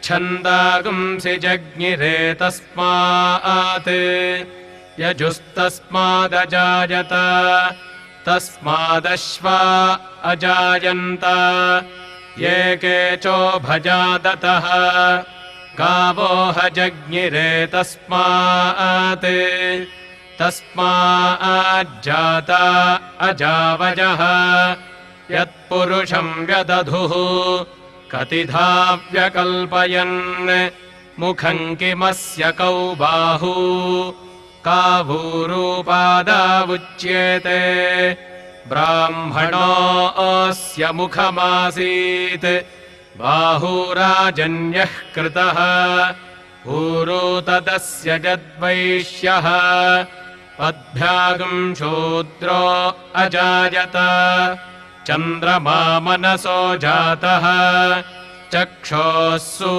छन्दागुंसि जज्ञिरे तस्मात् यजुस्तस्मादजायत तस्मादश्वा अजायन्त ये केचोभजादतः गावोह जज्ञिरे तस्मात् तस्माज्जाता अजावजः यत्पुरुषं व्यदधुः कतिधा व्यकल्पयन् मुखं किमस्य कौ बाहू कावूरूपादावुच्येते ब्राह्मणोऽस्य मुखमासीत् बाहूराजन्यः कृतः ऊरू तदस्य जद्वैश्यः पद्भ्यागं शूद्रो अजायत चन्द्रमा मनसो जातः चक्षोः